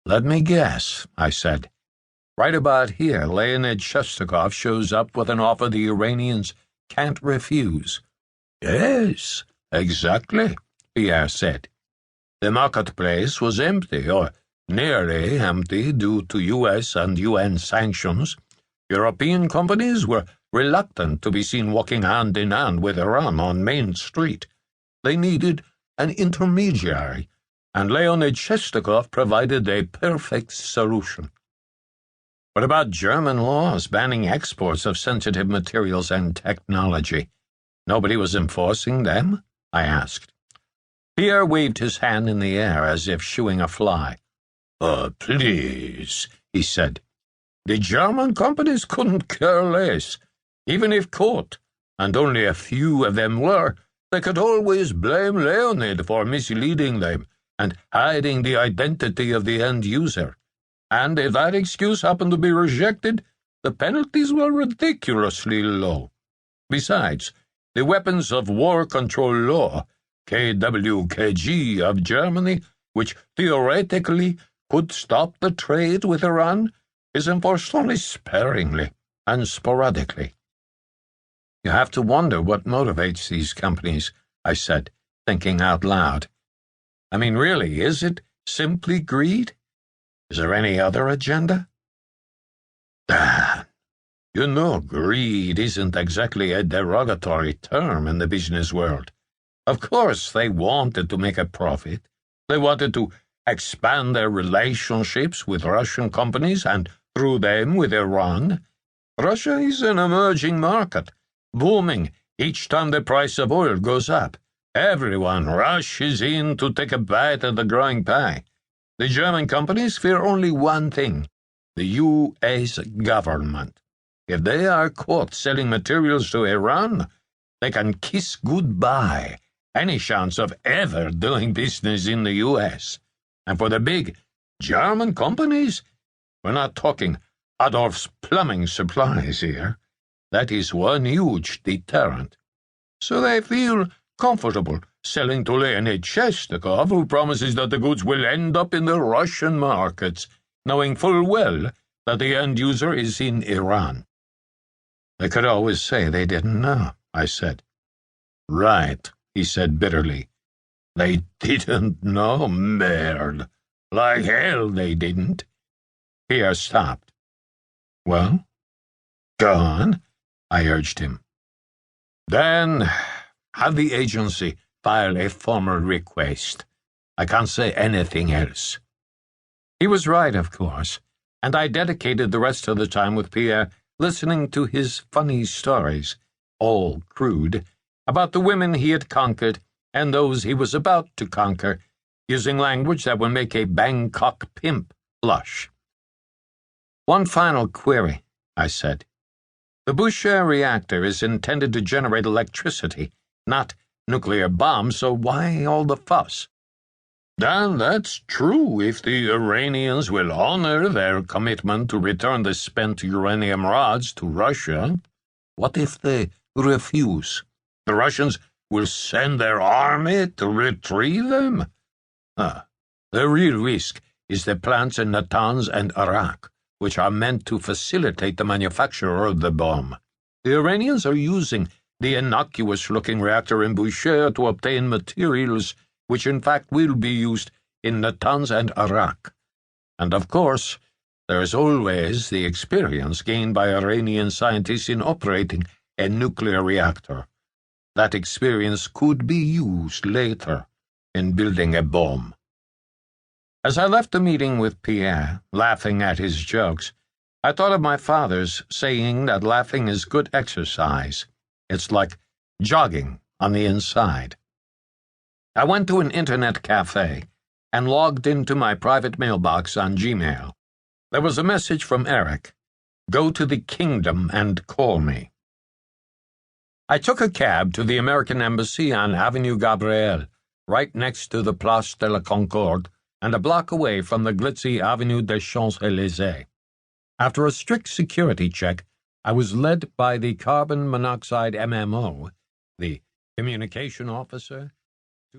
"Let me guess," I said. "Right about here, Leonid Shestakov shows up with an offer the Iranians can't refuse." "Yes, exactly," Pierre said. "The marketplace was empty, or nearly empty, due to U.S. and UN sanctions. European companies were reluctant to be seen walking hand in hand with Iran on Main Street. They needed an intermediary, and Leonid Shestakov provided a perfect solution." "What about German laws banning exports of sensitive materials and technology? Nobody was enforcing them?" I asked. Pierre waved his hand in the air as if shooing a fly. Please," he said. "The German companies couldn't care less. Even if caught, and only a few of them were, they could always blame Leonid for misleading them and hiding the identity of the end user. And if that excuse happened to be rejected, the penalties were ridiculously low. Besides, the Weapons of War Control Law, KWKG of Germany, which theoretically could stop the trade with Iran, is enforced only sparingly and sporadically." "You have to wonder what motivates these companies," I said, thinking out loud. "I mean, really, is it simply greed? Is there any other agenda?" "Dan, you know greed isn't exactly a derogatory term in the business world. Of course, they wanted to make a profit. They wanted to expand their relationships with Russian companies and, through them, with Iran. Russia is an emerging market, booming each time the price of oil goes up. Everyone rushes in to take a bite of the growing pie. The German companies fear only one thing: the U.S. government. If they are caught selling materials to Iran, they can kiss goodbye any chance of ever doing business in the U.S. And for the big German companies, we're not talking Adolph's Plumbing Supplies here. That is one huge deterrent. So they feel comfortable selling to Leonid Shestakov, who promises that the goods will end up in the Russian markets, knowing full well that the end user is in Iran." "They could always say they didn't know," I said. "Right," he said bitterly. "They didn't know, merde. Like hell they didn't." Pierre stopped. "Well, go on," I urged him. "Then have the agency file a formal request. I can't say anything else." He was right, of course, and I dedicated the rest of the time with Pierre listening to his funny stories, all crude, about the women he had conquered and those he was about to conquer, using language that would make a Bangkok pimp blush. "One final query," I said. "The Boucher reactor is intended to generate electricity, not nuclear bombs, so why all the fuss?" "Dan, that's true if the Iranians will honor their commitment to return the spent uranium rods to Russia. What if they refuse? The Russians will send their army to retrieve them? The real risk is the plants in Natanz and Iraq, which are meant to facilitate the manufacture of the bomb. The Iranians are using the innocuous-looking reactor in Boucher to obtain materials which in fact will be used in Natanz and Iraq. And of course, there is always the experience gained by Iranian scientists in operating a nuclear reactor. That experience could be used later in building a bomb." As I left the meeting with Pierre, laughing at his jokes, I thought of my father's saying that laughing is good exercise. It's like jogging on the inside. I went to an internet cafe and logged into my private mailbox on Gmail. There was a message from Eric. "Go to the kingdom and call me." I took a cab to the American Embassy on Avenue Gabriel, right next to the Place de la Concorde, and a block away from the glitzy Avenue des Champs-Élysées. After a strict security check, I was led by the carbon monoxide MMO, the communication officer,